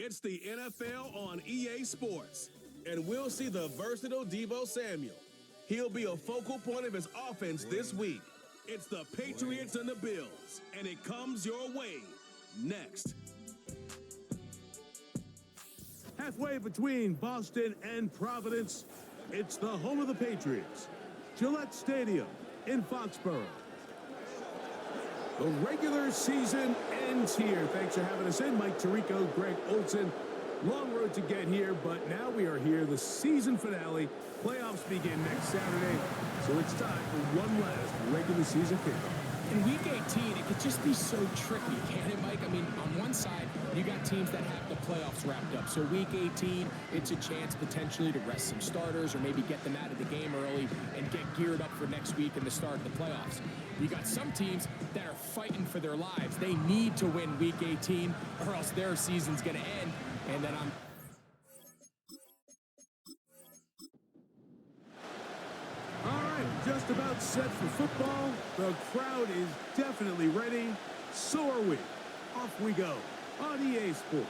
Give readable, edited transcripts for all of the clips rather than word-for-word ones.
It's the NFL on EA Sports, and we'll see the versatile Deebo Samuel. He'll be a focal point of his offense this week. It's the Patriots and the Bills, and it comes your way next. Halfway between Boston and Providence, it's the home of the Patriots, Gillette Stadium in Foxborough. The regular season ends here. Thanks for having us in. Mike Tirico, Greg Olson. Long road to get here, but now we are here. The season finale. Playoffs begin next Saturday, so it's time for one last regular season kickoff. In Week 18, it could just be so tricky, can't it, Mike? I mean, on one side, you got teams that have the playoffs wrapped up. So Week 18, it's a chance potentially to rest some starters or maybe get them out of the game early and get geared up for next week and the start of the playoffs. You got some teams that are fighting for their lives. They need to win Week 18 or else their season's going to end. And then just about set for football. The crowd is definitely ready. So are we. Off we go on EA Sports.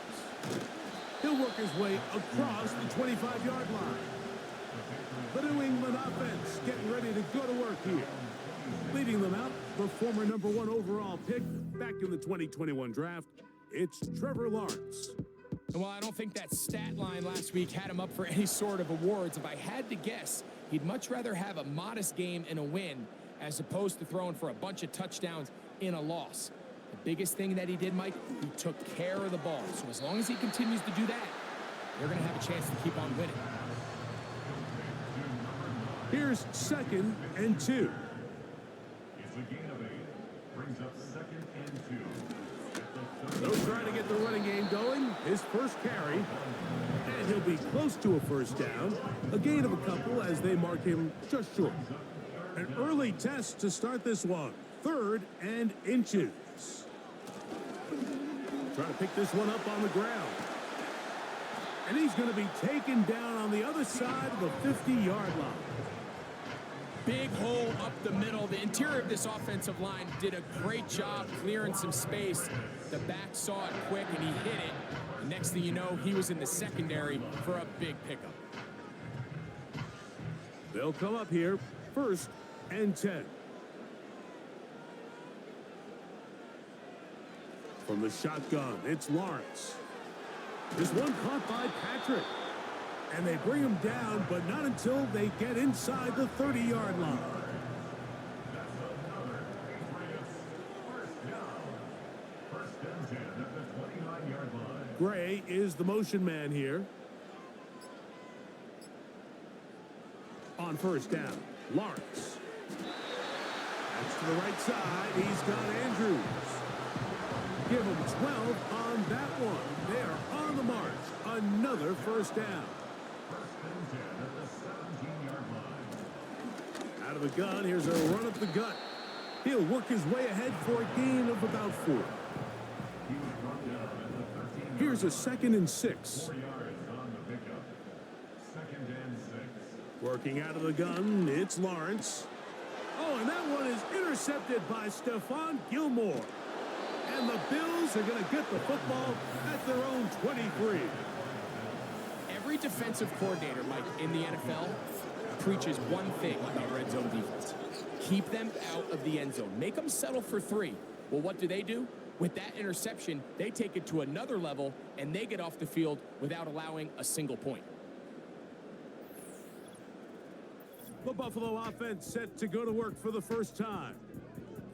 He'll work his way across the 25-yard line. The New England offense getting ready to go to work here. Leading them out, the former #1 overall pick back in the 2021 draft, it's Trevor Lawrence. Well, I don't think that stat line last week had him up for any sort of awards. If I had to guess, he'd much rather have a modest game and a win as opposed to throwing for a bunch of touchdowns in a loss. The biggest thing that he did, Mike, he took care of the ball. So as long as he continues to do that, they're going to have a chance to keep on winning. Here's 2nd and 2. It's a gain of 8. Brings up 2nd and 2. They'll try to get the running game going. His first carry. And he'll be close to a first down. A gain of a couple as they mark him just short. An early test to start this one. 3rd and inches. Trying to pick this one up on the ground. And he's going to be taken down on the other side of the 50-yard line. Big hole up the middle. The interior of this offensive line did a great job clearing some space. The back saw it quick, and he hit it. The next thing you know, he was in the secondary for a big pickup. They'll come up here, 1st and 10. From the shotgun, it's Lawrence. This one caught by Patrick. And they bring him down, but not until they get inside the 30-yard line. That's another Patriots first down. 1st and 10 at the 29-yard line. Gray is the motion man here. On 1st down, Lawrence. That's to the right side. He's got Andrews. Give him 12 on that one. They are on the march. Another 1st down. 1st and 10 at the 17-yard line. Out of the gun, here's a run up the gut. He'll work his way ahead for a gain of about 4. He was brought down at the 13. Here's a 2nd and 6. 4 yards on the pickup. 2nd and 6. Working out of the gun, it's Lawrence. Oh, and that one is intercepted by Stephon Gilmore. And the Bills are going to get the football at their own 23. Every defensive coordinator, Mike, in the NFL preaches one thing about red zone defense. Keep them out of the end zone. Make them settle for 3. Well, what do? With that interception, they take it to another level, and they get off the field without allowing a single point. The Buffalo offense set to go to work for the first time.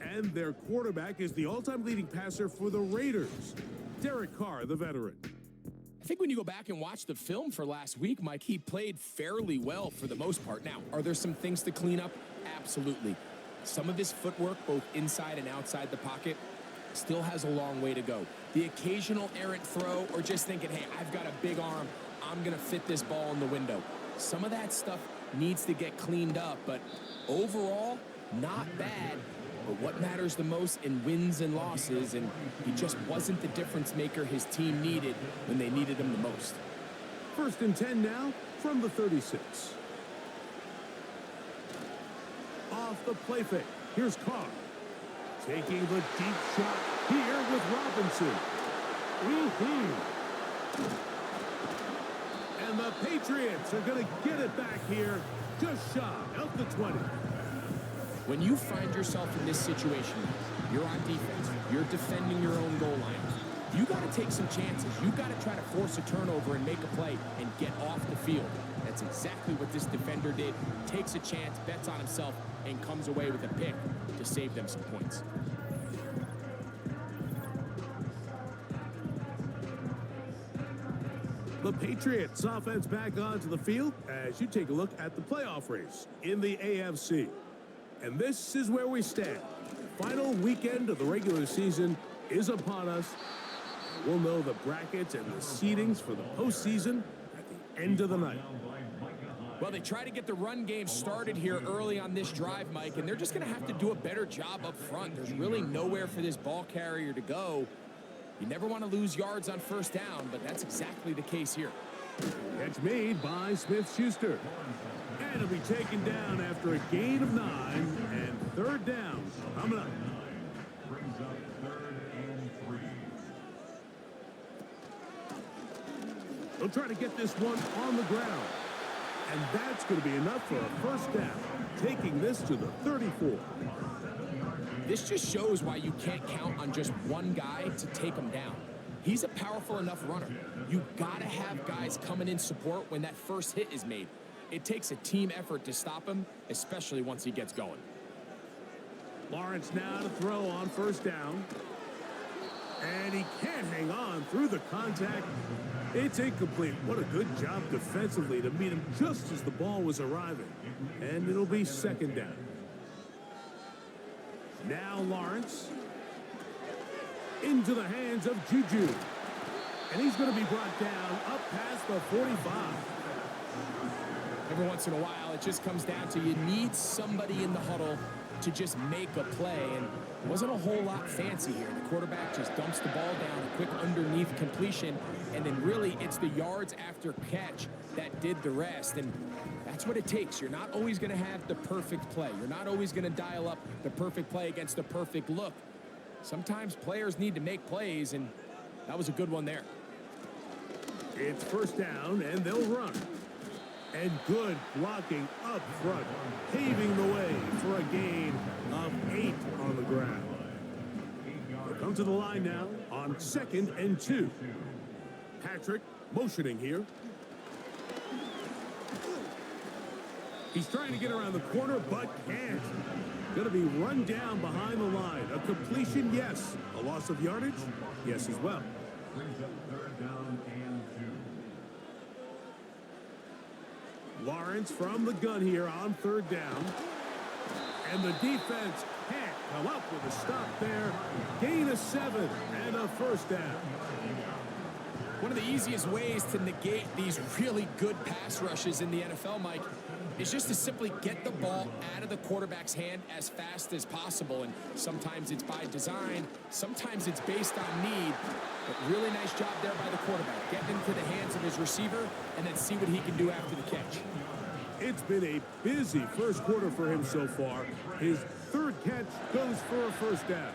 And their quarterback is the all-time leading passer for the Raiders, Derek Carr, the veteran. I think when you go back and watch the film for last week, Mike, he played fairly well for the most part. Now, are there some things to clean up? Absolutely. Some of his footwork, both inside and outside the pocket, still has a long way to go. The occasional errant throw or just thinking, hey, I've got a big arm, I'm going to fit this ball in the window. Some of that stuff needs to get cleaned up, but overall, not bad. But what matters the most in wins and losses, and he just wasn't the difference maker his team needed when they needed him the most. 1st and 10 now from the 36. Off the play fake. Here's Carr. Taking the deep shot here with Robinson. And the Patriots are going to get it back here just shy of the 20. When you find yourself in this situation, you're on defense, you're defending your own goal line, you got to take some chances. You got to try to force a turnover and make a play and get off the field. That's exactly what this defender did. Takes a chance, bets on himself, and comes away with a pick to save them some points. The Patriots offense back onto the field as you take a look at the playoff race in the AFC. And this is where we stand. Final weekend of the regular season is upon us. We'll know the brackets and the seedings for the postseason at the end of the night. Well, they try to get the run game started here early on this drive, Mike, and they're just going to have to do a better job up front. There's really nowhere for this ball carrier to go. You never want to lose yards on first down, but that's exactly the case here. Catch made by Smith-Schuster. And it'll be taken down after a gain of 9 and third down coming up. Brings up 3rd and 3. They'll try to get this one on the ground. And that's going to be enough for a first down, taking this to the 34. This just shows why you can't count on just one guy to take him down. He's a powerful enough runner. You got to have guys coming in support when that first hit is made. It takes a team effort to stop him, especially once he gets going. Lawrence now to throw on first down. And he can't hang on through the contact. It's incomplete. What a good job defensively to meet him just as the ball was arriving. And it'll be second down. Now Lawrence into the hands of Juju. And he's going to be brought down up past the 45. Every once in a while, it just comes down to you need somebody in the huddle to just make a play. And it wasn't a whole lot fancy here. The quarterback just dumps the ball down, a quick underneath completion, and then really it's the yards after catch that did the rest. And that's what it takes. You're not always going to have the perfect play. You're not always going to dial up the perfect play against the perfect look. Sometimes players need to make plays, and that was a good one there. It's first down, and they'll run. And good blocking up front, paving the way for a gain of 8 on the ground. They'll come to the line now on 2nd and 2. Patrick motioning here. He's trying to get around the corner, but can't. Going to be run down behind the line. A completion, yes. A loss of yardage, yes as well. Brings up 3rd down and 2. Lawrence from the gun here on 3rd down. And the defense can't come up with a stop there. Gain of 7 and a first down. One of the easiest ways to negate these really good pass rushes in the NFL, Mike, is just to simply get the ball out of the quarterback's hand as fast as possible. And sometimes it's by design, sometimes it's based on need. But really nice job there by the quarterback. Get into the hands of his receiver and then see what he can do after the catch. It's been a busy first quarter for him so far. His 3rd catch goes for a first down.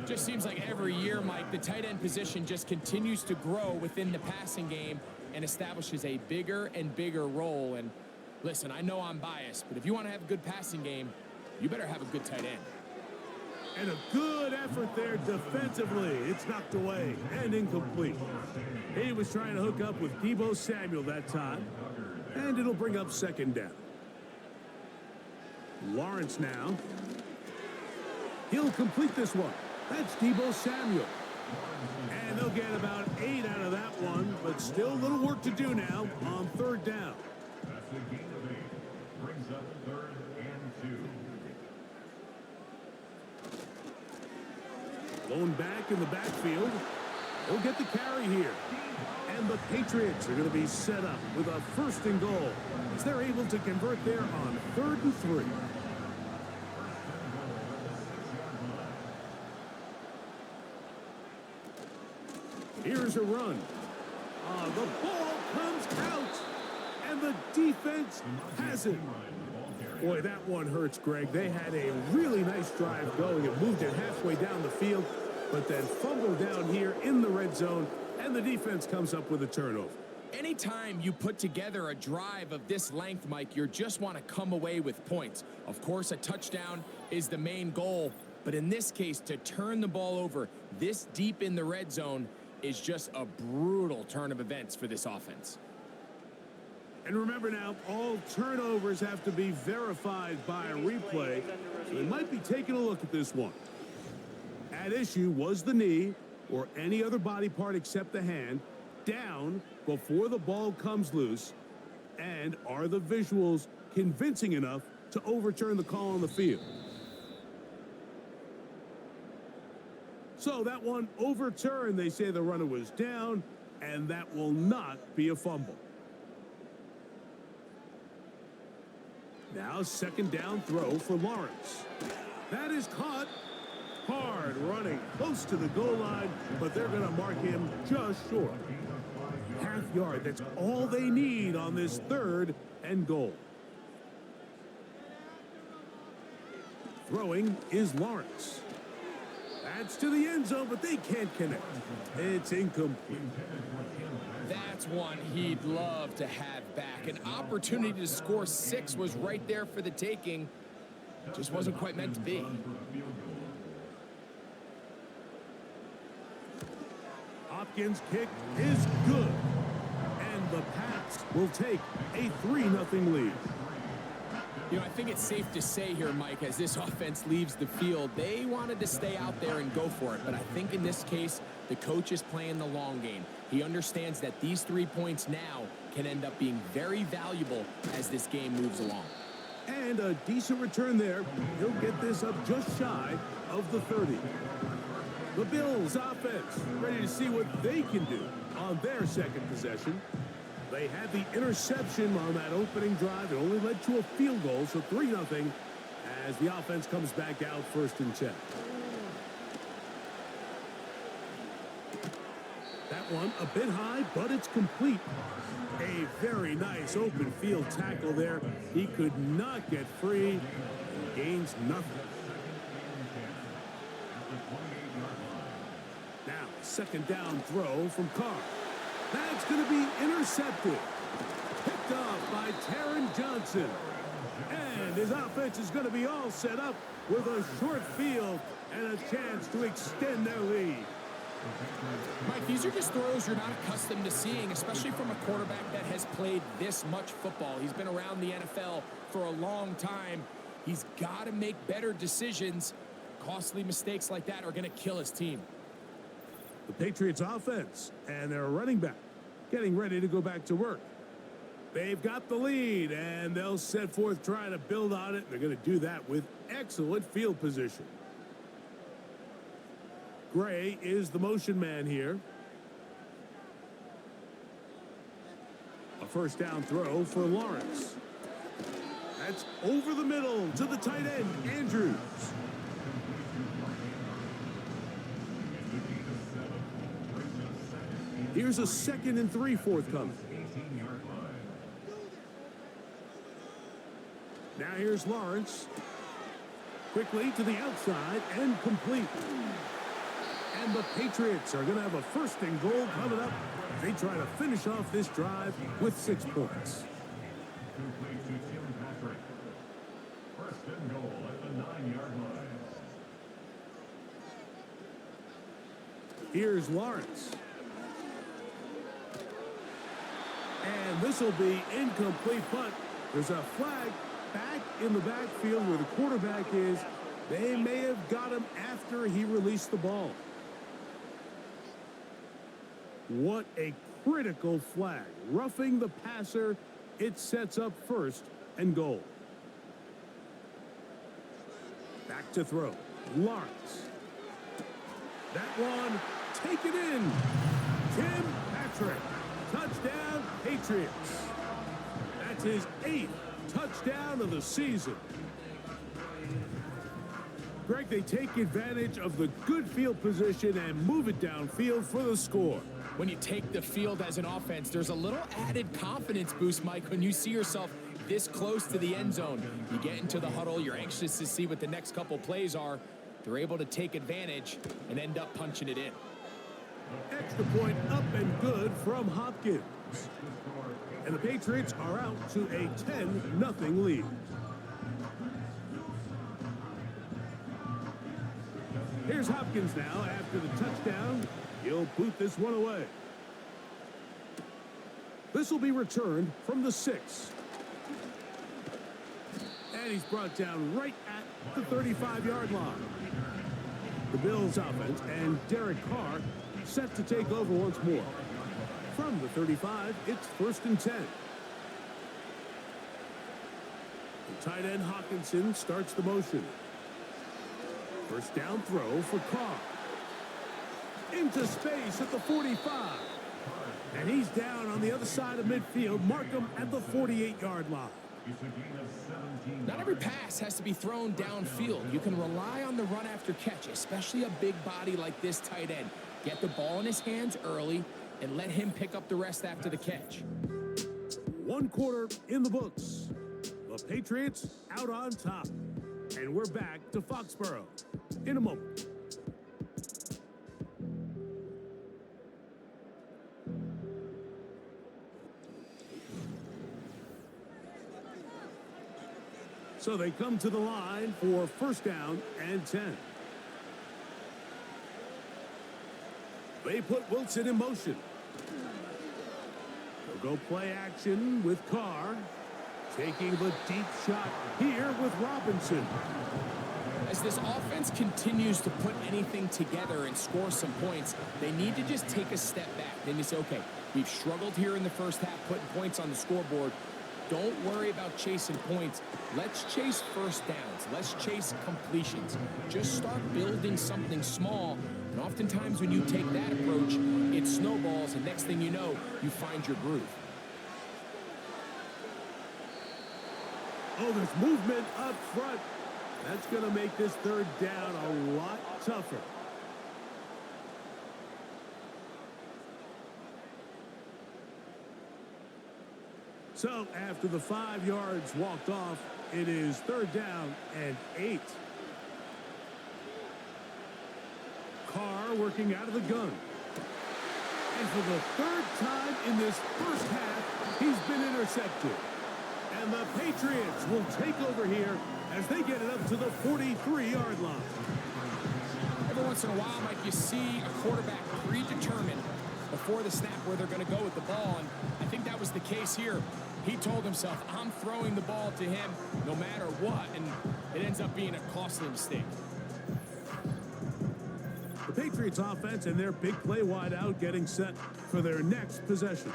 Just seems like every year, Mike, the tight end position just continues to grow within the passing game and establishes a bigger and bigger role. And listen, I know I'm biased, but if you want to have a good passing game, you better have a good tight end. And a good effort there defensively. It's knocked away and incomplete. He was trying to hook up with Deebo Samuel that time. And it'll bring up 2nd down. Lawrence now. He'll complete this one. That's Deebo Samuel. And they'll get about 8 out of that one, but still a little work to do now on 3rd down. That's a gain of 8. Brings up 3rd and 2. Lone back in the backfield. He'll get the carry here. And the Patriots are going to be set up with a 1st and goal as they're able to convert there on 3rd and 3. Here's a run. The ball comes out, and the defense has it. Boy, that one hurts, Greg. They had a really nice drive going. It moved it halfway down the field, but then fumbled down here in the red zone. And the defense comes up with a turnover. Anytime you put together a drive of this length, Mike, you just want to come away with points. Of course, a touchdown is the main goal, but in this case, to turn the ball over this deep in the red zone is just a brutal turn of events for this offense. And remember now, all turnovers have to be verified by a replay, so they might be taking a look at this one. At issue was the knee, or any other body part except the hand, down before the ball comes loose, and are the visuals convincing enough to overturn the call on the field? So that one overturned. They say the runner was down, and that will not be a fumble. Now second down throw for Lawrence. That is caught. Hard running close to the goal line, but they're going to mark him just short. Half yard, that's all they need on this third and goal. Throwing is Lawrence. That's to the end zone, but they can't connect. It's incomplete. That's one he'd love to have back. An opportunity to score 6 was right there for the taking. Just wasn't quite meant to be. Hopkins' kick is good. And the Pats will take a 3-0 lead. You know, I think it's safe to say here, Mike, as this offense leaves the field, they wanted to stay out there and go for it. But I think in this case, the coach is playing the long game. He understands that these 3 points now can end up being very valuable as this game moves along. And a decent return there. He'll get this up just shy of the 30. The Bills offense ready to see what they can do on their second possession. They had the interception on that opening drive. It only led to a field goal, so 3-0 as the offense comes back out 1st and 10. That one a bit high, but it's complete. A very nice open field tackle there. He could not get free. Gains nothing. Now, second down throw from Carr. That's going to be intercepted. Picked off by Taron Johnson. And his offense is going to be all set up with a short field and a chance to extend their lead. Mike, these are just throws you're not accustomed to seeing, especially from a quarterback that has played this much football. He's been around the NFL for a long time. He's got to make better decisions. Costly mistakes like that are going to kill his team. The Patriots offense and their running back getting ready to go back to work. They've got the lead, and they'll set forth trying to build on it. They're going to do that with excellent field position. Gray is the motion man here. A first down throw for Lawrence. That's over the middle to the tight end, Andrews. Here's a 2nd and 3 forthcoming. Now here's Lawrence. Quickly to the outside and complete. And the Patriots are going to have a 1st and goal coming up. They try to finish off this drive with 6 points. Complete to Tim Patrick. 1st and goal at the 9-yard line. Here's Lawrence. And this will be incomplete, but there's a flag back in the backfield where the quarterback is. They may have got him after he released the ball. What a critical flag. Roughing the passer, it sets up 1st and goal. Back to throw. Lawrence. That one, take it in. Tim Patrick. Touchdown, Patriots. That's his 8th touchdown of the season. Greg, they take advantage of the good field position and move it downfield for the score. When you take the field as an offense, there's a little added confidence boost, Mike, when you see yourself this close to the end zone. You get into the huddle, you're anxious to see what the next couple plays are. They're able to take advantage and end up punching it in. Extra point up and good from Hopkins. And the Patriots are out to a 10-0 lead. Here's Hopkins now after the touchdown. He'll boot this one away. This will be returned from the 6. And he's brought down right at the 35-yard line. The Bills offense and Derek Carr set to take over once more. From the 35, it's 1st and 10. The tight end Hawkinson starts the motion. First down throw for Carr. Into space at the 45. And he's down on the other side of midfield. Mark him at the 48-yard line. Not every pass has to be thrown downfield. You can rely on the run after catch, especially a big body like this tight end. Get the ball in his hands early and let him pick up the rest after the catch. 1 quarter in the books. The Patriots out on top. And we're back to Foxborough in a moment. So they come to the line for 1st down and 10. They put Wilson in motion. They'll go play action with Carr. Taking the deep shot here with Robinson. As this offense continues to put anything together and score some points, they need to just take a step back. Then you say, okay, we've struggled here in the first half, putting points on the scoreboard. Don't worry about chasing points. Let's chase first downs. Let's chase completions. Just start building something small. And oftentimes when you take that approach, it snowballs, and next thing you know, you find your groove. Oh, there's movement up front. That's going to make this 3rd down a lot tougher. So after the 5 yards walked off, it is 3rd down and 8. Carr working out of the gun. And for the 3rd time in this first half, he's been intercepted. And the Patriots will take over here as they get it up to the 43-yard line. Every once in a while, Mike, you see a quarterback predetermined before the snap where they're going to go with the ball, and I think that was the case here. He told himself, I'm throwing the ball to him no matter what, and it ends up being a costly mistake. The Patriots offense and their big play wideout getting set for their next possession.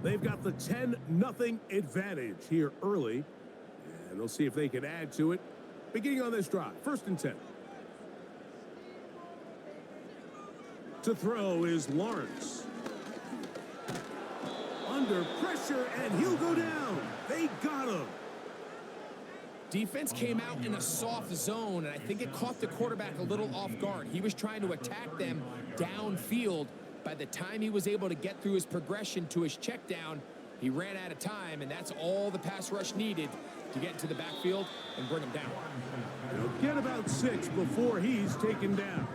They've got the 10-0 advantage here early, and they'll see if they can add to it. Beginning on this drive, 1st and 10. To throw is Lawrence. Under pressure, and he'll go down. They got him. Defense came out in a soft zone, and I think it caught the quarterback a little off guard. He was trying to attack them downfield. By the time he was able to get through his progression to his check down, he ran out of time, and that's all the pass rush needed to get into the backfield and bring him down. He'll get about 6 before he's taken down.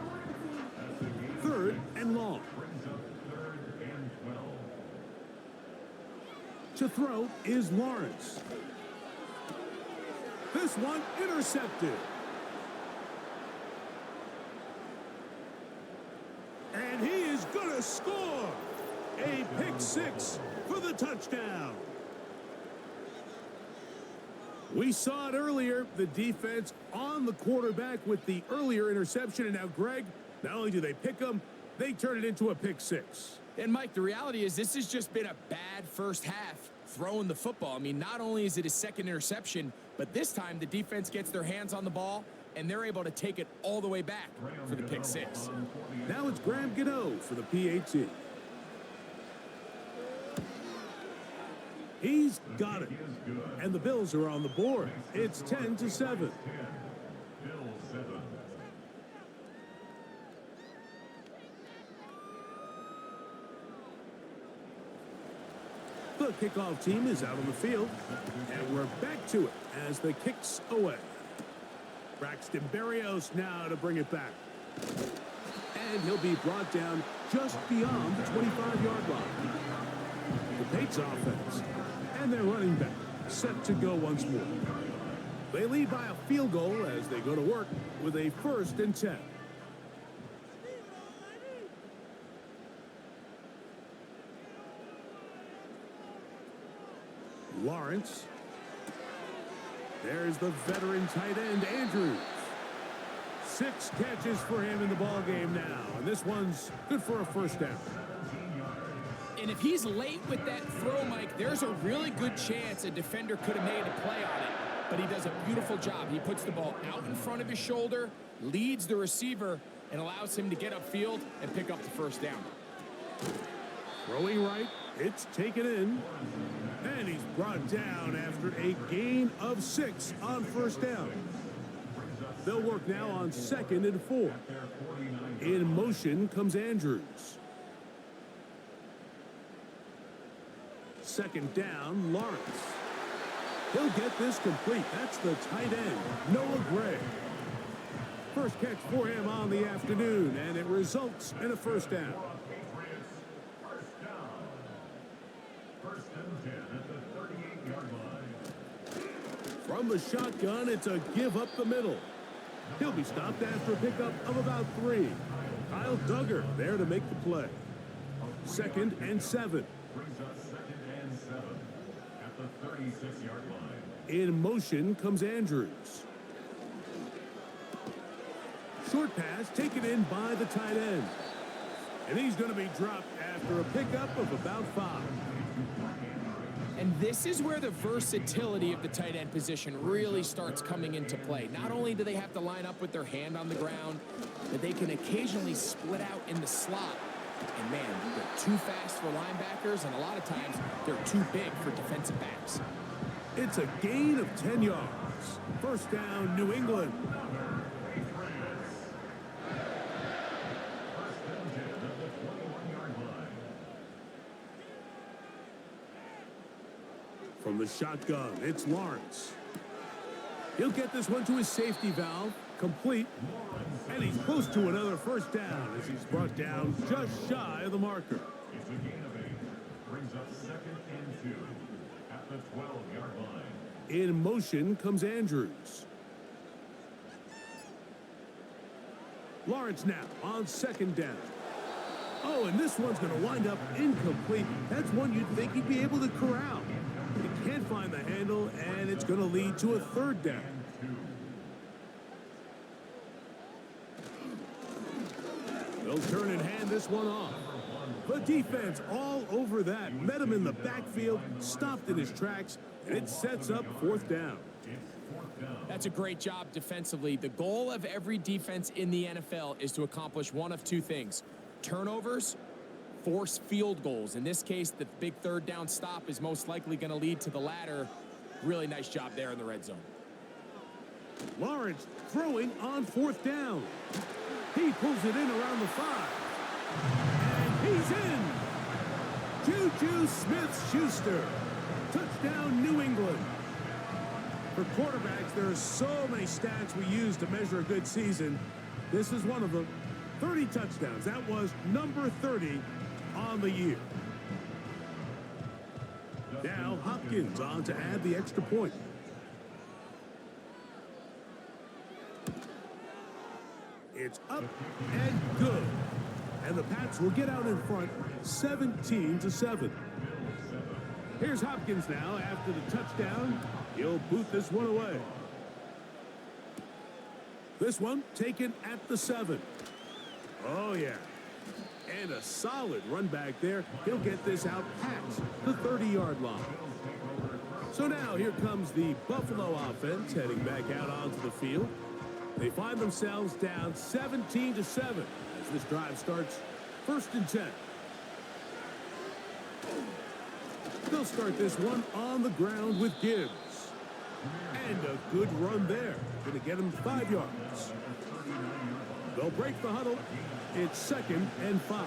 3rd and long. To throw is Lawrence. This one intercepted. And he is going to score. A pick 6 for the touchdown. We saw it earlier, the defense on the quarterback with the earlier interception. And now, Greg, not only do they pick him, they turn it into a pick 6. And, Mike, the reality is this has just been a bad first half throwing the football. I mean, not only is it his 2nd interception, but this time the defense gets their hands on the ball, and they're able to take it all the way back for the pick 6. Now it's Graham Gano for the PAT. He's got it. And the Bills are on the board. It's 10-7. The kickoff team is out on the field. And we're back to it as the kick's away. Braxton Berrios now to bring it back. And he'll be brought down just beyond the 25-yard line. The Patriots offense and their running back set to go once more. They lead by a field goal as they go to work with a 1st and 10. Lawrence. There's the veteran tight end, Andrews. 6 catches for him in the ball game now, and this one's good for a 1st down. And if he's late with that throw, Mike, there's a really good chance a defender could have made a play on it, but he does a beautiful job. He puts the ball out in front of his shoulder, leads the receiver, and allows him to get upfield and pick up the 1st down. Throwing right, it's taken in, and he's brought down after a gain of 6 on 1st down. They'll work now on 2nd and 4. In motion comes Andrews. 2nd down, Lawrence. He'll get this complete. That's the tight end, Noah Gray. 1st catch for him on the afternoon, and it results in a 1st down. From the shotgun, it's a give up the middle. He'll be stopped after a pickup of about 3. Kyle Duggar there to make the play. 2nd and 7. Brings us 2nd and 7 at the 36-yard line. In motion comes Andrews. Short pass taken in by the tight end. And he's going to be dropped after a pickup of about 5. And this is where the versatility of the tight end position really starts coming into play. Not only do they have to line up with their hand on the ground, but they can occasionally split out in the slot. And man, they're too fast for linebackers, and a lot of times they're too big for defensive backs. It's a gain of 10 yards. 1st down, New England. From the shotgun, it's Lawrence. He'll get this one to his safety valve, complete, and he's close to another 1st down as he's brought down just shy of the marker. It's a gain of 8. Brings us 2nd and 2 at the 12-yard line. In motion comes Andrews. Lawrence now on 2nd down. Oh, and this one's going to wind up incomplete. That's one you'd think he'd be able to corral. He can't find the handle, and it's going to lead to a 3rd down. They'll turn and hand this one off. The defense all over that. Met him in the backfield, stopped in his tracks, and it sets up 4th down. That's a great job defensively. The goal of every defense in the NFL is to accomplish one of 2 things: turnovers, force field goals. In this case, the big 3rd down stop is most likely going to lead to the latter. Really nice job there in the red zone. Lawrence throwing on 4th down. He pulls it in around the 5. And he's in. Juju Smith-Schuster. Touchdown, New England. For quarterbacks, there are so many stats we use to measure a good season. This is one of them. 30 touchdowns. That was number 30 on the year. Now Hopkins on to add the extra point. It's up and good. And the Pats will get out in front 17-7. Here's Hopkins now after the touchdown. He'll boot this one away. This one taken at the 7. Oh, yeah. And a solid run back there. He'll get this out past the 30-yard line. So now here comes the Buffalo offense heading back out onto the field. They find themselves down 17-7 as this drive starts 1st and 10. They'll start this one on the ground with Gibbs. And a good run there. Going to get him 5 yards. They'll break the huddle. It's 2nd and 5.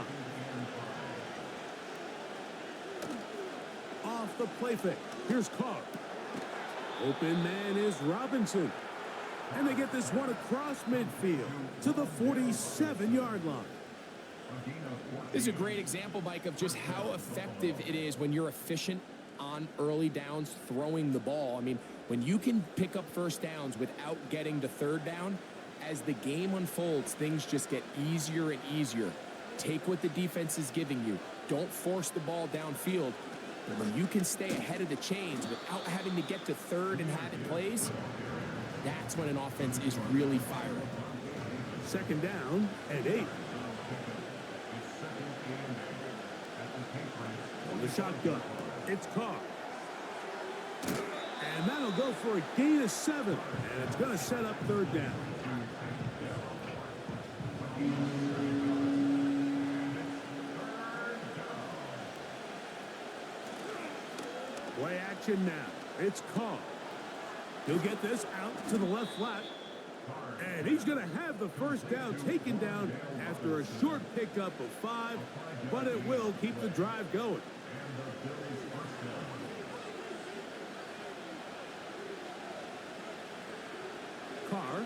Off the play fake. Here's Carr. Open man is Robinson. And they get this one across midfield to the 47-yard line. This is a great example, Mike, of just how effective it is when you're efficient on early downs throwing the ball. I mean, when you can pick up first downs without getting to third down, as the game unfolds, things just get easier and easier. Take what the defense is giving you. Don't force the ball downfield. But when you can stay ahead of the chains without having to get to third and have it plays, that's when an offense is really firing. Second down and 8. On the shotgun, it's Carr. And that'll go for a gain of 7. And it's going to set up third down. Play action now. It's Carr. He'll get this out to the left flat. And he's going to have the first down taken down after a short pickup of 5, but it will keep the drive going. Carr.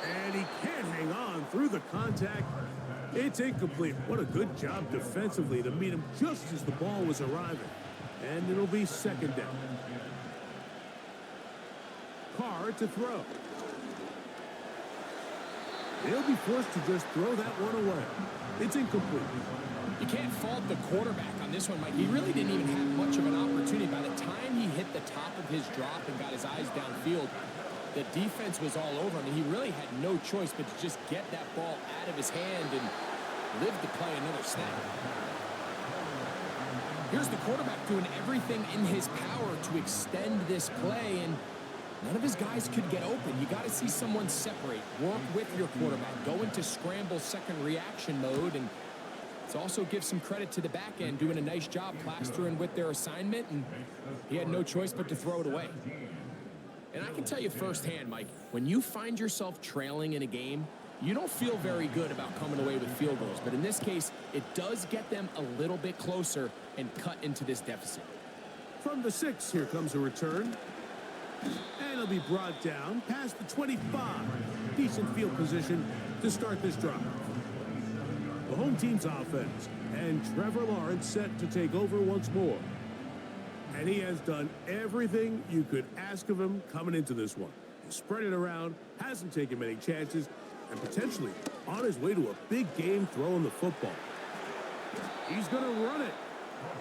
And he can't hang on through the contact. It's incomplete. What a good job defensively to meet him just as the ball was arriving. And it'll be second down. Carr to throw. He'll be forced to just throw that one away. It's incomplete. You can't fault the quarterback on this one, Mike. He really didn't even have much of an opportunity. By the time he hit the top of his drop and got his eyes downfield, the defense was all over him. He really had no choice but to just get that ball out of his hand and live to play another snap. Here's the quarterback doing everything in his power to extend this play, and none of his guys could get open. You got to see someone separate, work with your quarterback, go into scramble second reaction mode, and it also gives some credit to the back end doing a nice job plastering with their assignment, and he had no choice but to throw it away. And I can tell you firsthand, Mike, when you find yourself trailing in a game, you don't feel very good about coming away with field goals. But in this case, it does get them a little bit closer and cut into this deficit. From the 6, here comes a return. And it'll be brought down past the 25. Decent field position to start this drive. The home team's offense, and Trevor Lawrence set to take over once more. And he has done everything you could ask of him coming into this one. He spread it around, hasn't taken many chances, and potentially on his way to a big game throwing the football. He's going to run it,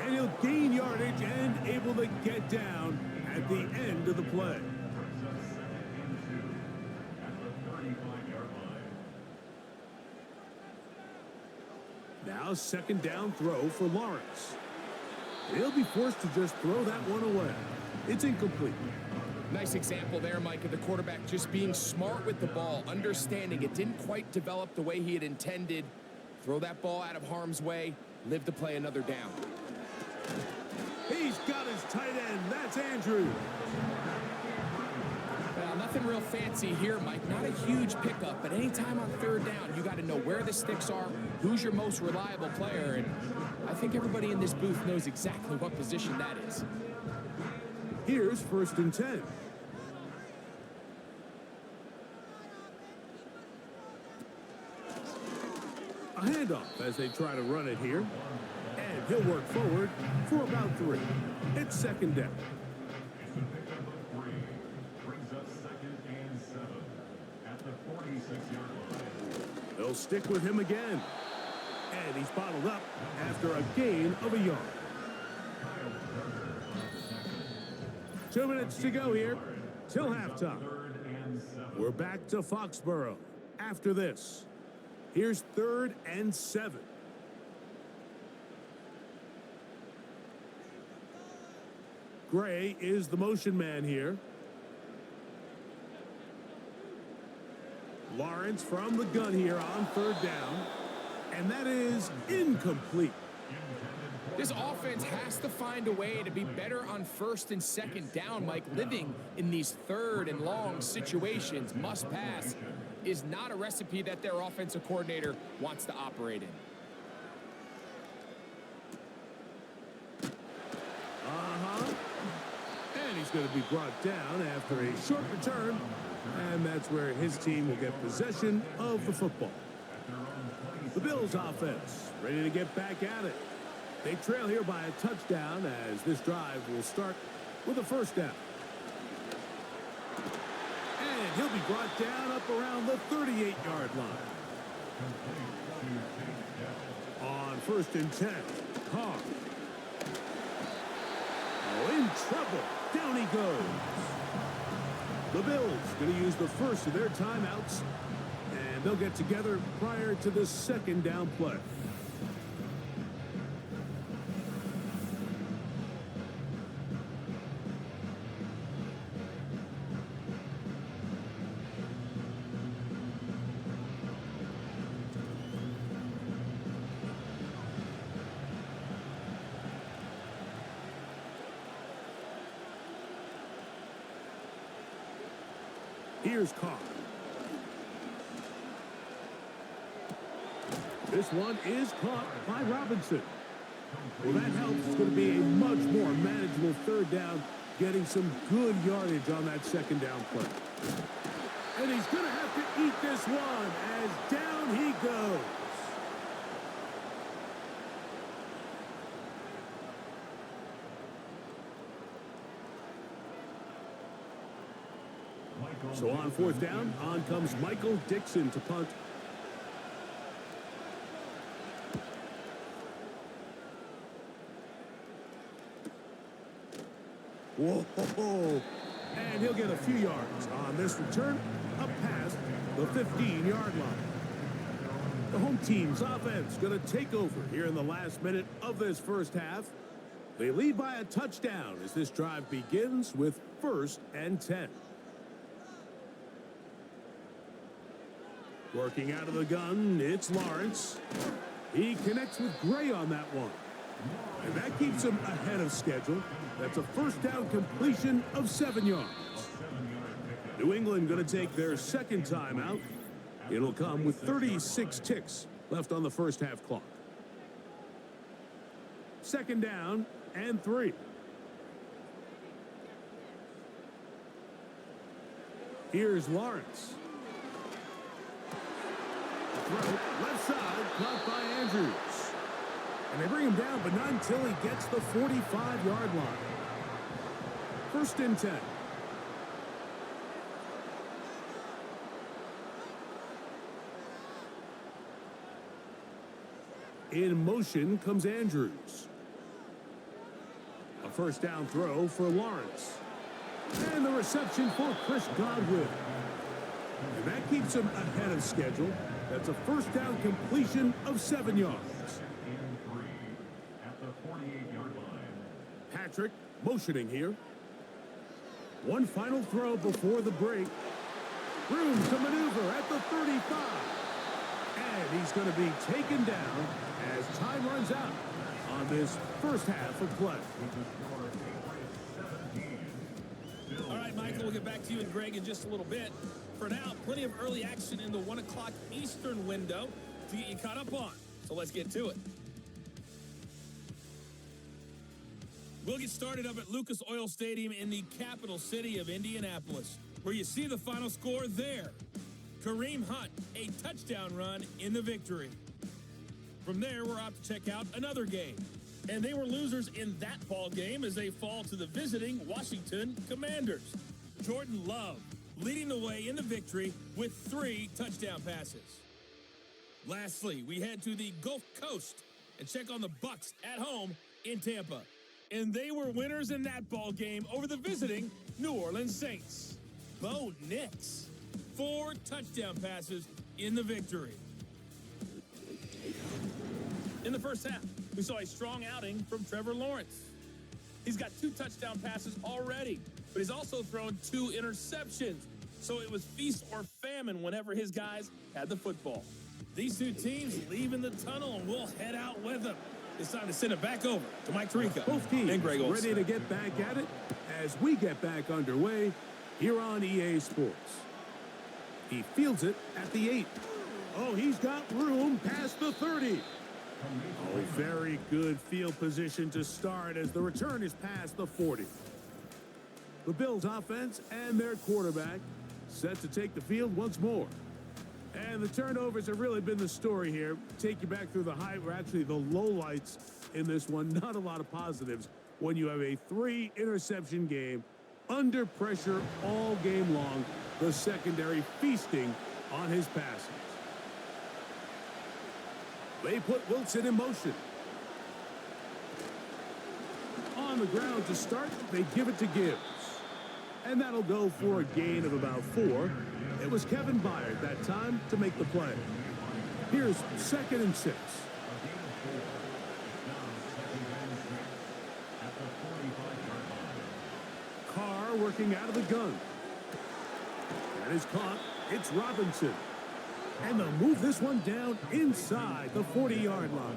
and he'll gain yardage and able to get down at the end of the play. Now second down throw for Lawrence. He'll be forced to just throw that one away. It's incomplete. Nice example there, Mike, of the quarterback just being smart with the ball, understanding it didn't quite develop the way he had intended. Throw that ball out of harm's way, live to play another down. He's got his tight end. That's Andrews. Well, nothing real fancy here, Mike. Not a huge pickup, but anytime on third down, you got to know where the sticks are, who's your most reliable player, and I think everybody in this booth knows exactly what position that is. Here's first and 10. A handoff as they try to run it here. And he'll work forward for about 3. It's second down. Brings up second and 7 at the 46-yard line. They'll stick with him again. And he's bottled up after a gain of a yard. 2 minutes to go here till halftime. We're back to Foxborough after this. Here's 3rd and 7. Gray is the motion man here. Lawrence from the gun here on 3rd down. And that is incomplete. This offense has to find a way to be better on 1st and 2nd down, Mike. Living in these 3rd and long situations, must pass, is not a recipe that their offensive coordinator wants to operate in. And he's going to be brought down after a short return. And that's where his team will get possession of the football. The Bills offense ready to get back at it. They trail here by a touchdown as this drive will start with a first down. And he'll be brought down up around the 38-yard line. On 1st and 10, Carr. Oh, in trouble. Down he goes. The Bills going to use the first of their timeouts, and they'll get together prior to the second down play. Here's Carr. This one is caught by Robinson. Well, that helps. It's going to be a much more manageable third down, getting some good yardage on that second down play. And he's going to have to eat this one as down he goes. So on 4th down, on comes Michael Dixon to punt. Whoa! And he'll get a few yards on this return, up past the 15-yard line. The home team's offense going to take over here in the last minute of this first half. They lead by a touchdown as this drive begins with 1st and 10. Working out of the gun, it's Lawrence. He connects with Gray on that one. And that keeps him ahead of schedule. That's a first down completion of 7 yards. New England going to take their second timeout. It'll come with 36 ticks left on the first half clock. 2nd down and 3. Here's Lawrence. Left side, caught by Andrews. And they bring him down, but not until he gets the 45-yard line. 1st and 10. In motion comes Andrews. A first down throw for Lawrence. And the reception for Chris Godwin. And that keeps him ahead of schedule. That's a first down completion of 7 yards. At the 48-yard line. Patrick motioning here. One final throw before the break. Room to maneuver at the 35. And he's going to be taken down as time runs out on this first half of play. All right, Michael, we'll get back to you and Greg in just a little bit. For now, plenty of early action in the 1 o'clock Eastern window to get you caught up on. So let's get to it. We'll get started up at Lucas Oil Stadium in the capital city of Indianapolis, where you see the final score there. Kareem Hunt, a touchdown run in the victory. From there, we're out to check out another game. And they were losers in that ball game as they fall to the visiting Washington Commanders. Jordan Love leading the way in the victory with 3 touchdown passes. Lastly, we head to the Gulf Coast and check on the Bucs at home in Tampa. And they were winners in that ball game over the visiting New Orleans Saints. Bo Nix, 4 touchdown passes in the victory. In the first half, we saw a strong outing from Trevor Lawrence. He's got 2 touchdown passes already, but he's also thrown 2 interceptions. So it was feast or famine whenever his guys had the football. These 2 teams leave in the tunnel, and we'll head out with them. It's time to send it back over to Mike Tirico Both teams and Greg Olson. ready to get back at it as we get back underway here on EA Sports. He fields it at the 8. Oh, he's got room past the 30. Oh, very good field position to start as the return is past the 40. The Bills offense and their quarterback set to take the field once more. And the turnovers have really been the story here. Take you back through the actually the lowlights in this one. Not a lot of positives when you have a 3-interception game under pressure all game long. The secondary feasting on his passes. They put Wilson in motion. On the ground to start, they give it to Gibbs. And that'll go for a gain of about 4. It was Kevin Byard that time to make the play. Here's 2nd and 6. Carr working out of the gun. That is caught. It's Robinson. And they'll move this one down inside the 40-yard line.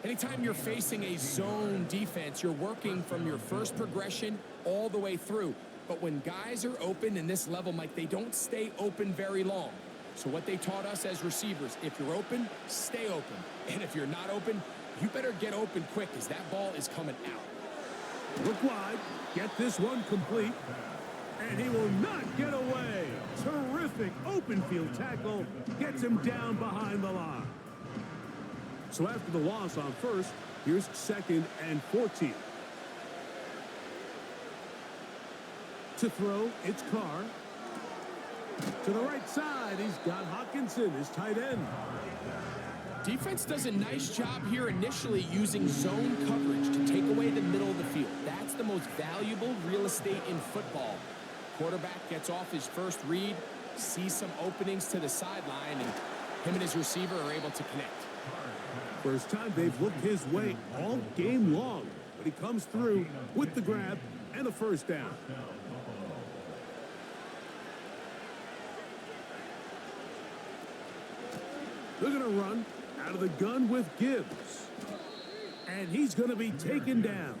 Anytime you're facing a zone defense, you're working from your first progression all the way through. But when guys are open in this level, Mike, they don't stay open very long. So what they taught us as receivers, if you're open, stay open. And if you're not open, you better get open quick as that ball is coming out. Look wide. Get this one complete. And he will not get away. Terrific open field tackle. Gets him down behind the line. So after the loss on first, here's 2nd and 14. To throw, it's Carr. To the right side, he's got Hawkinson, his tight end. Defense does a nice job here initially using zone coverage to take away the middle of the field. That's the most valuable real estate in football. Quarterback gets off his first read, sees some openings to the sideline, and him and his receiver are able to connect. First time they've looked his way all game long, but he comes through with the grab and a first down. They're going to run out of the gun with Gibbs. And he's going to be taken down.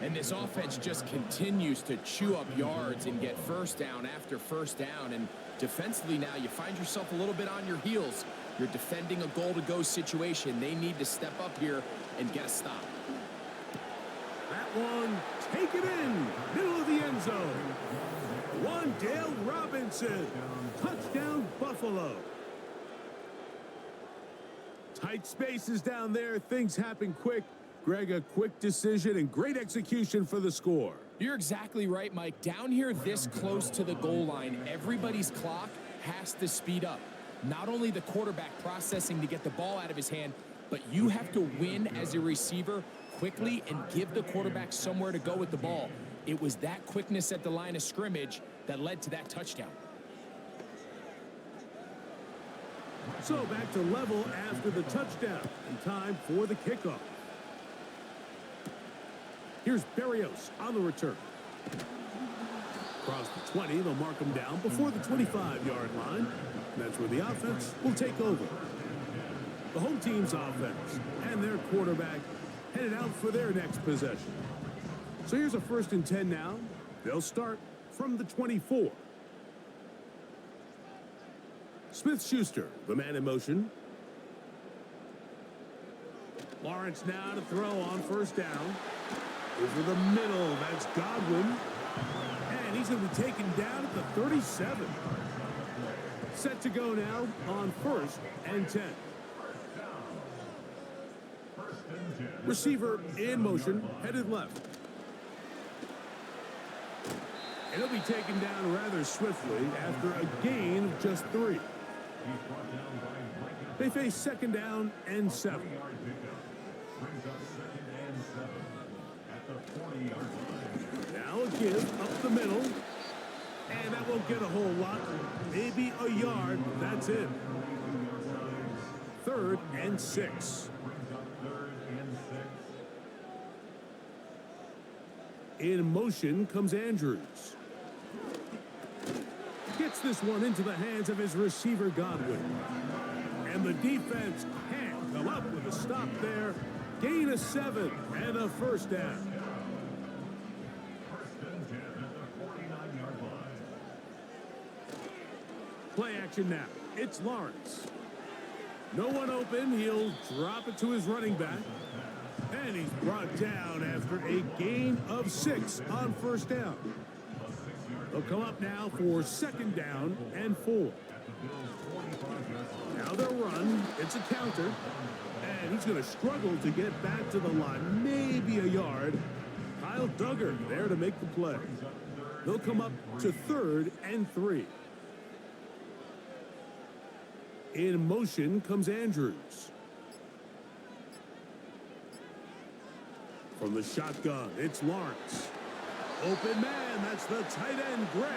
And this offense just continues to chew up yards and get first down after first down. And defensively now, you find yourself a little bit on your heels. You're defending a goal-to-go situation. They need to step up here and get a stop. That one, take it in, middle of the end zone. Dale Robinson, touchdown Buffalo. Tight spaces down there, things happen quick. Greg, a quick decision and great execution for the score. You're exactly right, Mike. Down here this close to the goal line, everybody's clock has to speed up. Not only the quarterback processing to get the ball out of his hand, but you have to win as a receiver quickly and give the quarterback somewhere to go with the ball. It was that quickness at the line of scrimmage that led to that touchdown. So back to level after the touchdown and time for the kickoff. Here's Berrios on the return. Across the 20, they'll mark him down before the 25-yard line. That's where the offense will take over. The home team's offense and their quarterback headed out for their next possession. So here's a 1st and 10 now. They'll start from the 24. Smith-Schuster, the man in motion. Lawrence now to throw on first down. Over the middle, that's Godwin. And he's going to be taken down at the 37. Set to go now on 1st and 10. Receiver in motion, headed left. And he'll be taken down rather swiftly after a gain of just 3. They face 2nd down and 7. Now a give up the middle. And that won't get a whole lot. Maybe a yard. That's it. 3rd and 6. In motion comes Andrews. Gets this one into the hands of his receiver, Godwin. And the defense can't come up with a stop there. Gain of 7 and a first down. Play action now. It's Lawrence. No one open. He'll drop it to his running back. And he's brought down after a gain of 6 on first down. They'll come up now for 2nd down and 4. Now they'll run. It's a counter. And he's going to struggle to get back to the line. Maybe a yard. Kyle Duggar there to make the play. They'll come up to 3rd and 3. In motion comes Andrews. From the shotgun, it's Lawrence. Open man, that's the tight end, Gray.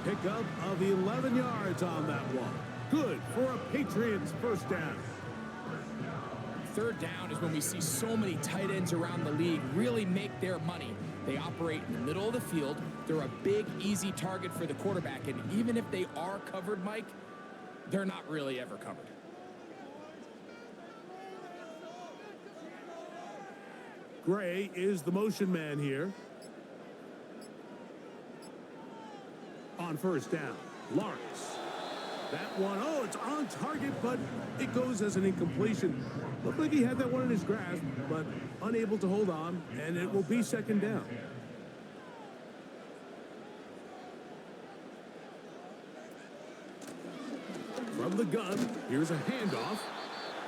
Pickup of 11 yards on that one. Good for a Patriots 1st down. 3rd down is when we see so many tight ends around the league really make their money. They operate in the middle of the field. They're a big, easy target for the quarterback. And even if they are covered, Mike, they're not really ever covered. Gray is the motion man here. On 1st down, Lawrence. That one, oh, it's on target, but it goes as an incompletion. Looked like he had that one in his grasp, but unable to hold on, and it will be 2nd down. From the gun, here's a handoff.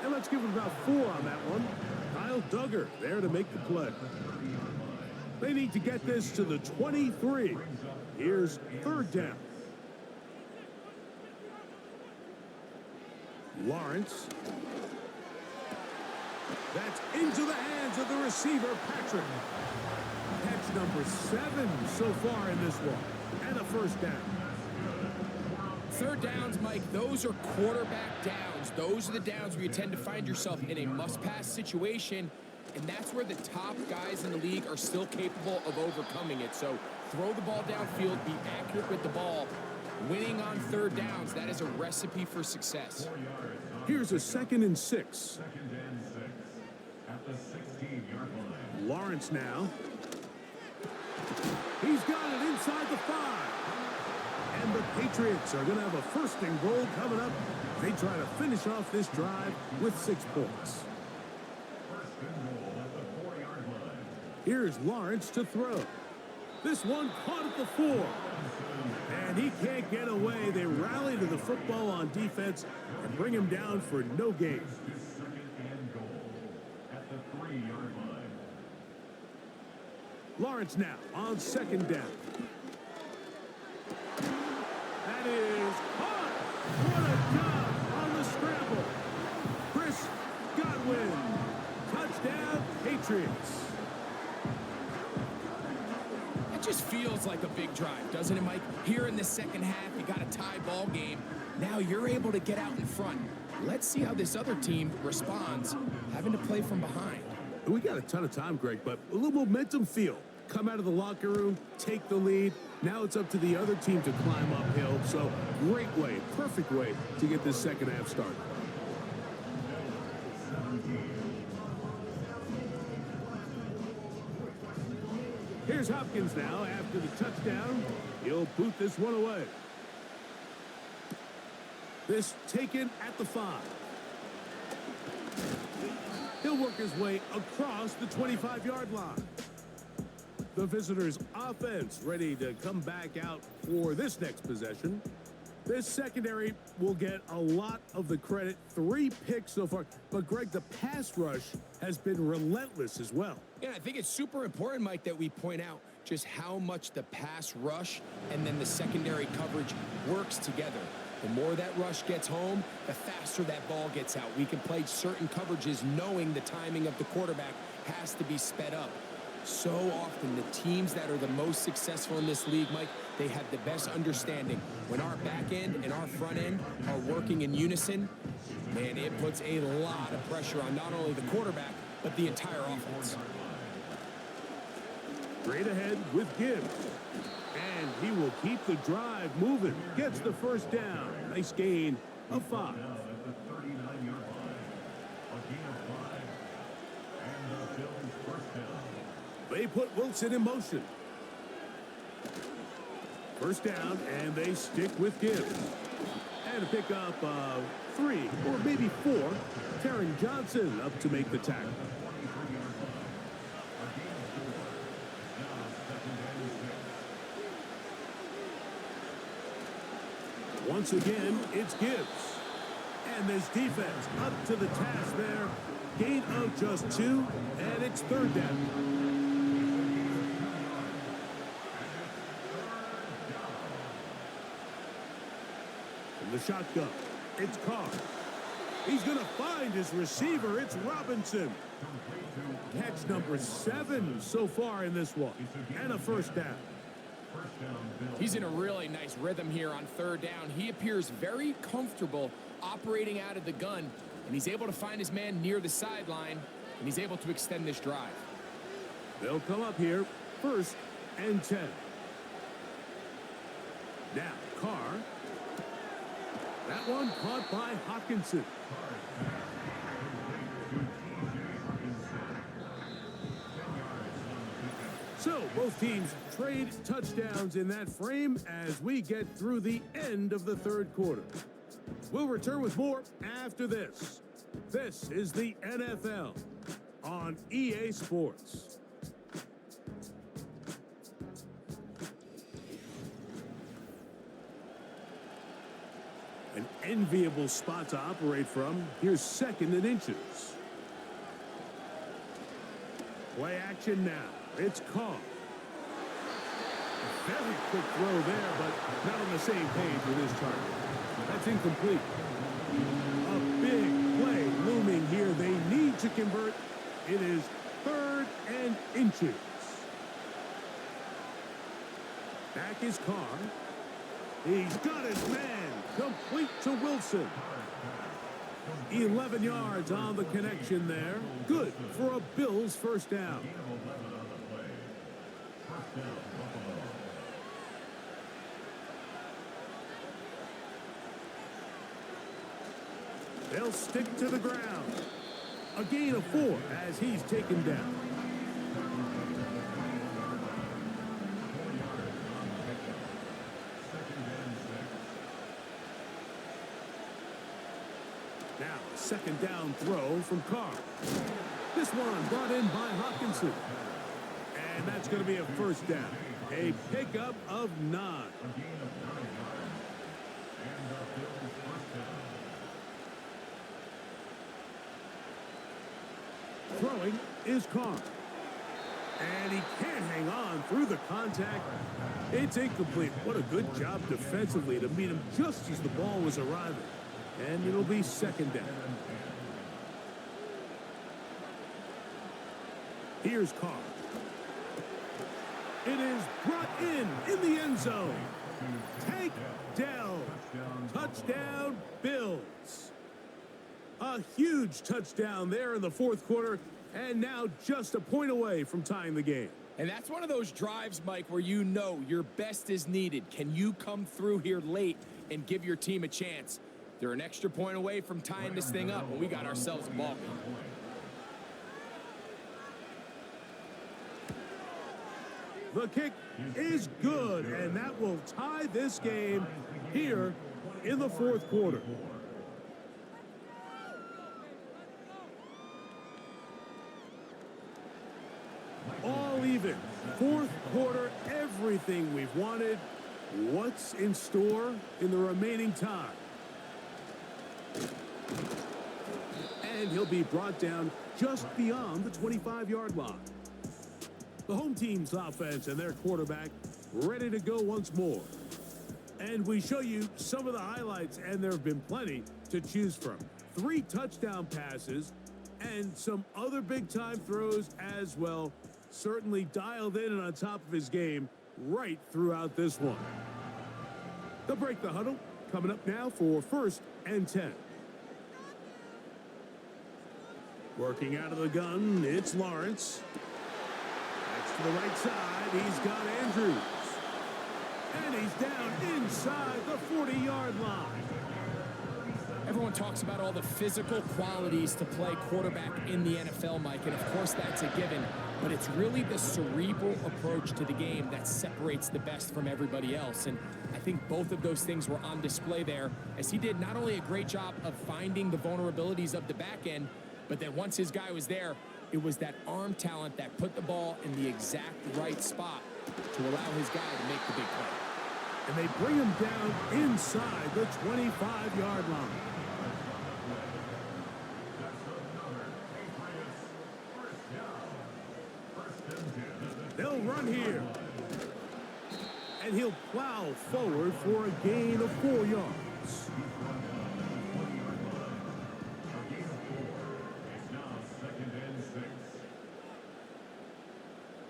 And let's give him about 4 on that one. Kyle Duggar there to make the play. They need to get this to the 23. Here's 3rd down. Lawrence. That's into the hands of the receiver, Patrick. Catch number 7 so far in this one. And a 1st down. 3rd downs, Mike, those are quarterback downs. Those are the downs where you tend to find yourself in a must-pass situation, and that's where the top guys in the league are still capable of overcoming it. So throw the ball downfield, be accurate with the ball. Winning on 3rd downs, that is a recipe for success. Here's a 2nd and 6. 2nd and 6 at the 16-yard line. Lawrence now. He's got it inside the 5. And the Patriots are going to have a 1st and goal coming up. They try to finish off this drive with 6 points. 1st and goal at the 4-yard line. Here's Lawrence to throw. This one caught at the 4. And he can't get away. They rally to the football on defense and bring him down for no gain. 2nd and goal at the 3-yard line. Lawrence now on 2nd down. That is caught. What a job on the scramble. Chris Godwin. Touchdown, Patriots. It just feels like a big drive, doesn't it, Mike? Here in the 2nd half, you got a tie ball game. Now you're able to get out in front. Let's see how this other team responds, having to play from behind. We got a ton of time, Greg, but a little momentum feel. Come out of the locker room, take the lead. Now it's up to the other team to climb uphill. So great way, perfect way to get this 2nd half started. Here's Hopkins now after the touchdown. He'll boot this one away. This taken at the 5. He'll work his way across the 25-yard line. The visitors' offense ready to come back out for this next possession. This secondary will get a lot of the credit. 3 picks so far. But, Greg, the pass rush has been relentless as well. Yeah, I think it's super important, Mike, that we point out just how much the pass rush and then the secondary coverage works together. The more that rush gets home, the faster that ball gets out. We can play certain coverages knowing the timing of the quarterback has to be sped up. So often, the teams that are the most successful in this league, Mike, they have the best understanding. When our back end and our front end are working in unison, man, it puts a lot of pressure on not only the quarterback, but the entire offense. Straight ahead with Gibbs. And he will keep the drive moving. Gets the 1st down. Nice gain of 5. They put Wilson in motion. 1st down, and they stick with Gibbs. And a pickup of 3 or maybe 4. Taron Johnson up to make the tackle. Once again, it's Gibbs. And this defense up to the task there. Gain of just 2, and it's 3rd down. From the shotgun, it's Carr. He's going to find his receiver. It's Robinson. Catch number 7 so far in this one. And a 1st down. He's in a really nice rhythm here on 3rd down. He appears very comfortable operating out of the gun, and he's able to find his man near the sideline, and he's able to extend this drive. They'll come up here, 1st and 10. Now, Carr. That one caught by Hawkinson. So, both teams trade touchdowns in that frame as we get through the end of the 3rd quarter. We'll return with more after this. This is the NFL on EA Sports. An enviable spot to operate from. Here's 2nd and inches. Play action now. It's Carr. A very quick throw there, but not on the same page with his target. That's incomplete. A big play looming here. They need to convert. It is 3rd and inches. Back is Carr. He's got his man. Complete to Wilson. 11 yards on the connection there. Good for a Bills 1st down. They'll stick to the ground. A gain of 4 as he's taken down. Now, 2nd down throw from Carr. This one brought in by Hawkinson. And that's going to be a 1st down. A pickup of 9. Throwing is Carr. And he can't hang on through the contact. It's incomplete. What a good job defensively to meet him just as the ball was arriving. And it'll be 2nd down. Here's Carr. It is brought in the end zone. Tank Dell. Touchdown, Bills. A huge touchdown there in the 4th quarter, and now just a point away from tying the game. And that's one of those drives, Mike, where you know your best is needed. Can you come through here late and give your team a chance? They're an extra point away from tying this thing up, and we got ourselves a ball game. The kick is good, and that will tie this game here in the 4th quarter. All even. 4th quarter, everything we've wanted. What's in store in the remaining time? And he'll be brought down just beyond the 25-yard line. The home team's offense and their quarterback ready to go once more. And we show you some of the highlights, and there have been plenty to choose from. 3 touchdown passes and some other big-time throws as well. Certainly dialed in and on top of his game right throughout this one. They'll break the huddle. Coming up now for 1st and 10. Working out of the gun, it's Lawrence. That's to the right side. He's got Andrews. And he's down inside the 40-yard line. Everyone talks about all the physical qualities to play quarterback in the NFL, Mike, and of course that's a given, but it's really the cerebral approach to the game that separates the best from everybody else, and I think both of those things were on display there, as he did not only a great job of finding the vulnerabilities of the back end, but then once his guy was there, it was that arm talent that put the ball in the exact right spot to allow his guy to make the big play. And they bring him down inside the 25-yard line. They'll run here. And he'll plow forward for a gain of 4 yards.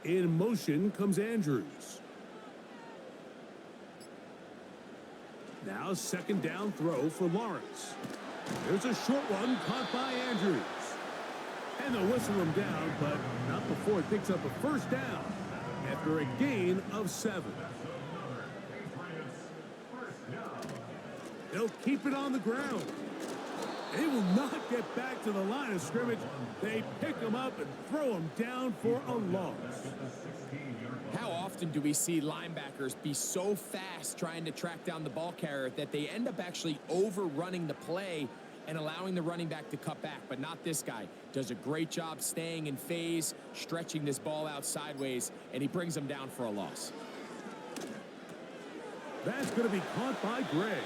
In motion comes Andrews. Now second down throw for Lawrence. There's a short one caught by Andrews. And they'll whistle him down, but not before it picks up a first down after a gain of 7. They'll keep it on the ground. They will not get back to the line of scrimmage. They pick him up and throw him down for a loss. How often do we see linebackers be so fast trying to track down the ball carrier that they end up actually overrunning the play and allowing the running back to cut back? But not this guy. Does a great job staying in phase, stretching this ball out sideways, and he brings him down for a loss. That's going to be caught by Gray.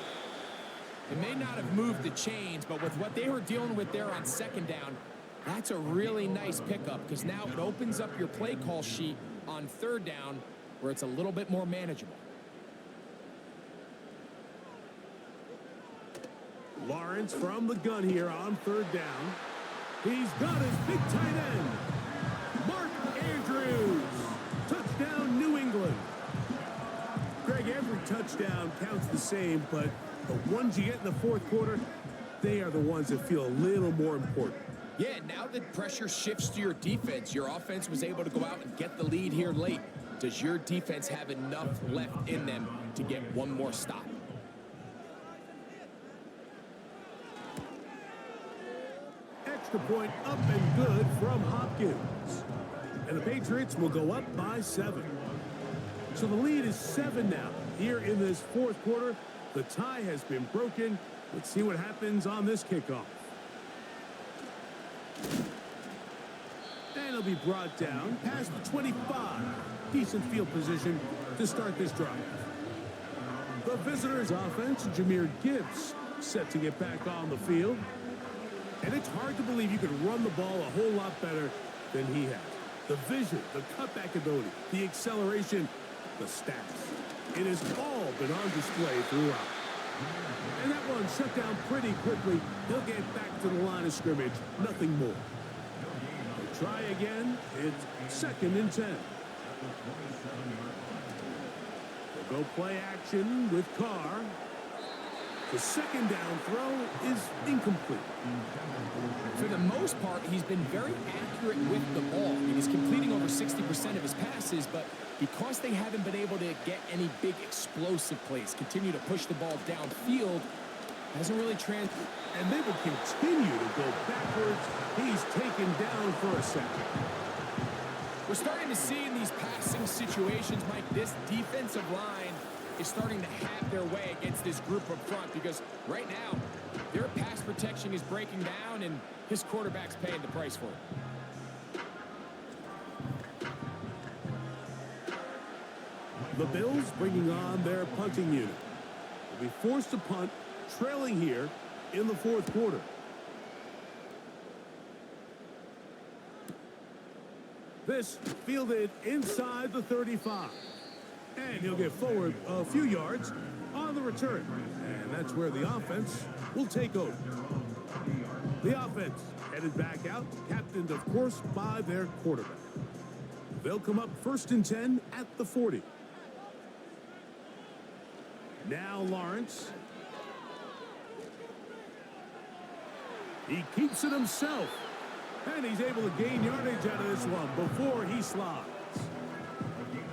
It may not have moved the chains, but with what they were dealing with there on second down, that's a really nice pickup because now it opens up your play call sheet on third down where it's a little bit more manageable. Lawrence from the gun here on third down. He's got his big tight end, Mark Andrews. Touchdown, New England. Greg, every touchdown counts the same, but the ones you get in the fourth quarter, they are the ones that feel a little more important. Yeah, now that pressure shifts to your defense, your offense was able to go out and get the lead here late. Does your defense have enough left in them to get one more stop? Extra point up and good from Hopkins. And the Patriots will go up by 7. So the lead is 7 now. Here in this fourth quarter, the tie has been broken. Let's see what happens on this kickoff. And it'll be brought down past the 25. Decent field position to start this drive. The visitors' offense, Jahmyr Gibbs, set to get back on the field. And it's hard to believe you could run the ball a whole lot better than he has. The vision, the cutback ability, the acceleration, the stats. It has all been on display throughout. And that one shut down pretty quickly. They'll get back to the line of scrimmage. Nothing more. They'll try again. It's second and 10. They'll go play action with Carr. The second down throw is incomplete. For the most part, he's been very accurate with the ball. He's completing over 60% of his passes, but because they haven't been able to get any big explosive plays, continue to push the ball downfield, hasn't really translated. And they will continue to go backwards. He's taken down for a second. We're starting to see in these passing situations, Mike, this defensive line is starting to have their way against this group up front because right now, their pass protection is breaking down and his quarterback's paying the price for it. The Bills bringing on their punting unit. They'll be forced to punt, trailing here in the fourth quarter. This fielded inside the 35. And he'll get forward a few yards on the return. And that's where the offense will take over. The offense headed back out, captained, of course, by their quarterback. They'll come up first and 10 at the 40. Now Lawrence. He keeps it himself. And he's able to gain yardage out of this one before he slides.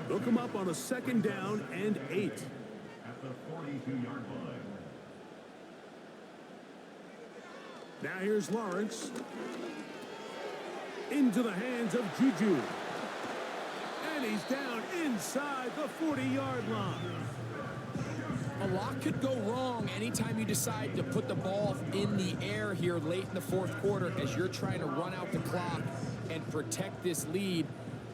They'll come up on a second down and 8. At the 42-yard line. Now here's Lawrence. Into the hands of Juju. And he's down inside the 40-yard line. A lot could go wrong anytime you decide to put the ball in the air here late in the fourth quarter as you're trying to run out the clock and protect this lead.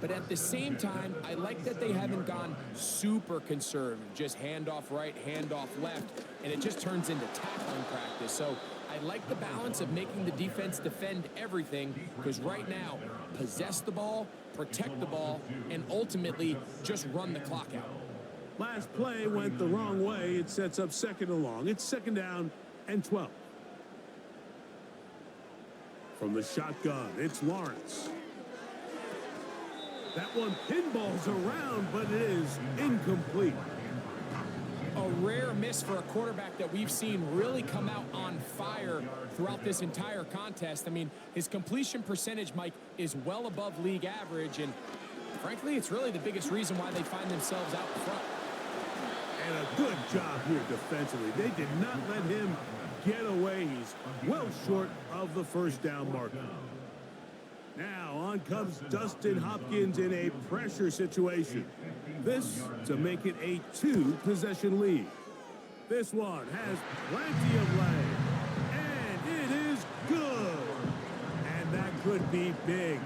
But at the same time, I like that they haven't gone super conservative, just handoff right, handoff left, and it just turns into tackling practice. So I like the balance of making the defense defend everything, because right now, possess the ball, protect the ball, and ultimately just run the clock out. Last play went the wrong way. It sets up second and long. It's second down and 12. From the shotgun, it's Lawrence. That one pinballs around, but it is incomplete. A rare miss for a quarterback that we've seen really come out on fire throughout this entire contest. I mean, his completion percentage, Mike, is well above league average, and frankly, it's really the biggest reason why they find themselves out front. And a good job here defensively. They did not let him get away. He's well short of the first down marker. Now on comes Dustin Hopkins in a pressure situation. This to make it a 2-possession lead. This one has plenty of leg. And it is good. And that could be big.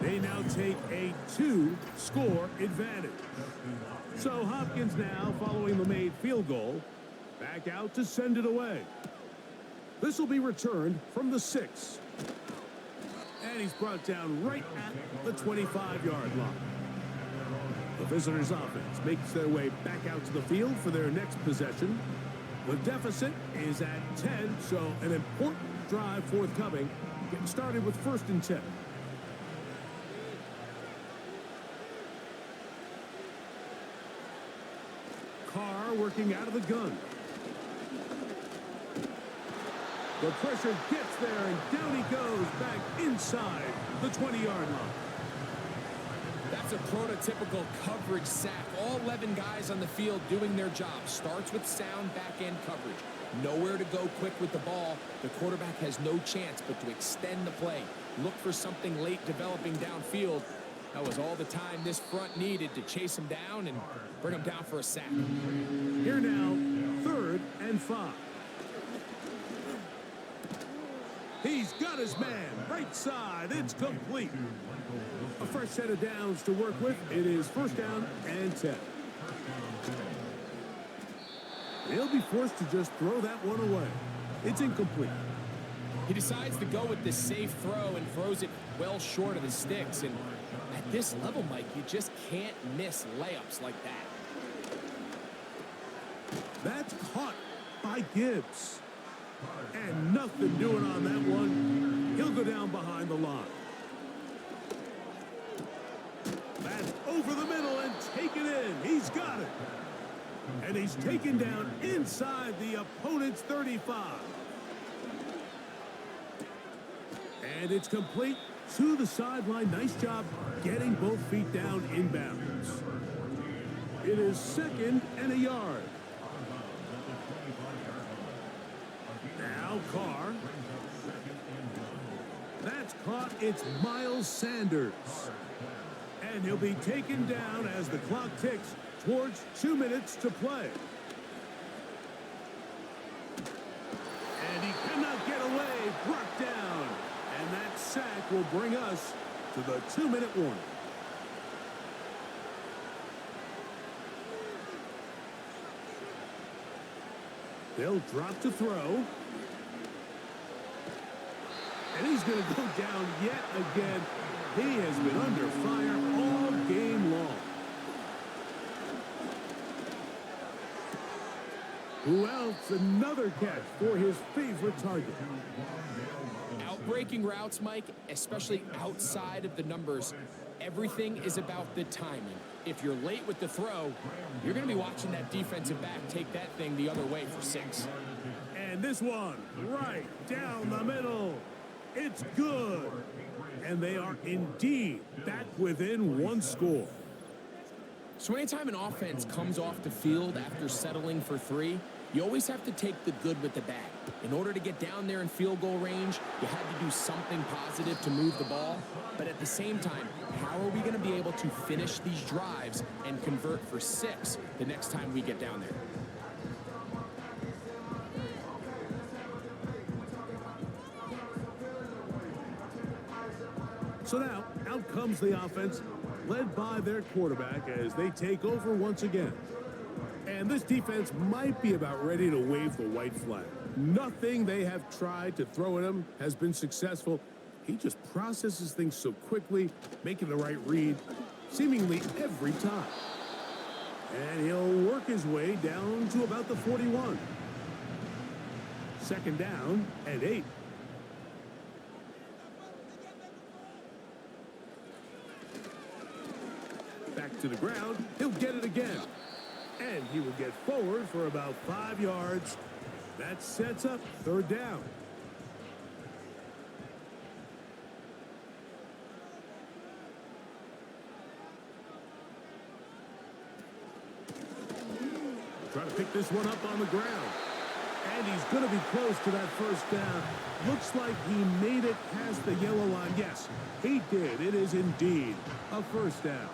They now take a 2-score advantage. So Hopkins now, following the made field goal, back out to send it away. This will be returned from the 6. And he's brought down right at the 25-yard line. The visitors' offense makes their way back out to the field for their next possession. The deficit is at 10, so an important drive forthcoming. Getting started with 1st and 10. Carr working out of the gun. The pressure gets there, and down he goes back inside the 20-yard line. That's a prototypical coverage sack. All 11 guys on the field doing their job. Starts with sound back-end coverage. Nowhere to go quick with the ball. The quarterback has no chance but to extend the play. Look for something late developing downfield. That was all the time this front needed to chase him down and bring him down for a sack. Here now, 3rd and 5. He's got his man, right side, it's complete. A fresh set of downs to work with. It is 1st down and 10. He'll be forced to just throw that one away. It's incomplete. He decides to go with the safe throw and throws it well short of the sticks. And at this level, Mike, you just can't miss layups like that. That's caught by Gibbs. And nothing doing on that one. He'll go down behind the line. That's over the middle and taken in. He's got it. And he's taken down inside the opponent's 35. And it's complete to the sideline. Nice job getting both feet down inbounds. It is 2nd and a yard. Now Carr. That's caught. It's Miles Sanders. And he'll be taken down as the clock ticks towards 2 minutes to play. And he cannot get away. Brought down. And that sack will bring us to the 2-minute warning. They'll drop to throw. And he's going to go down yet again. He has been under fire all game long. Who else? Another catch for his favorite target. Outbreaking routes, Mike, especially outside of the numbers, everything is about the timing. If you're late with the throw, you're going to be watching that defensive back take that thing the other way for 6. And this one, right down the middle. It's good. And they are indeed back within 1 score. So anytime an offense comes off the field after settling for 3, you always have to take the good with the bad. In order to get down there in field goal range, you had to do something positive to move the ball. But at the same time, how are we going to be able to finish these drives and convert for 6 the next time we get down there? So now, out comes the offense. led by their quarterback as they take over once again. And this defense might be about ready to wave the white flag. Nothing they have tried to throw at him has been successful. He just processes things so quickly, making the right read seemingly every time. And he'll work his way down to about the 41. Second down and 8. Back to the ground. He'll get it again. And he will get forward for about 5 yards. That sets up third down. Trying to pick this one up on the ground. And he's going to be close to that first down. Looks like he made it past the yellow line. Yes, he did. It is indeed a first down.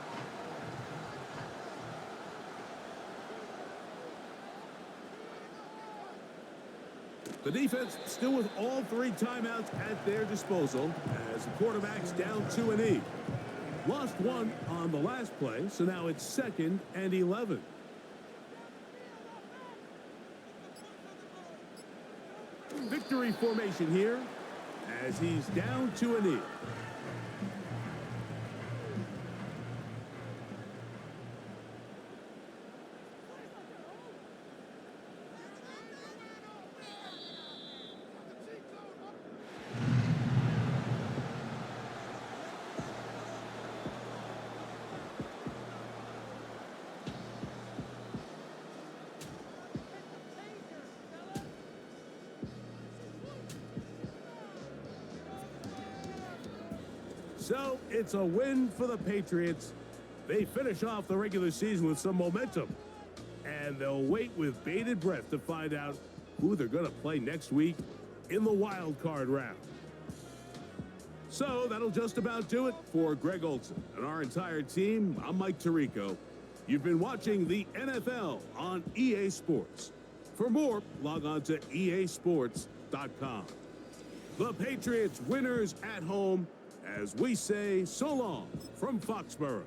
The defense still with all 3 timeouts at their disposal as the quarterback's down 2 and 8. Lost 1 on the last play, so now it's 2nd and 11. Victory formation here as he's down 2 and 8. So it's a win for the Patriots. They finish off the regular season with some momentum. And they'll wait with bated breath to find out who they're going to play next week in the wild card round. So that'll just about do it for Greg Olson and our entire team. I'm Mike Tirico. You've been watching the NFL on EA Sports. For more, log on to easports.com. The Patriots winners at home, as we say so long from Foxborough.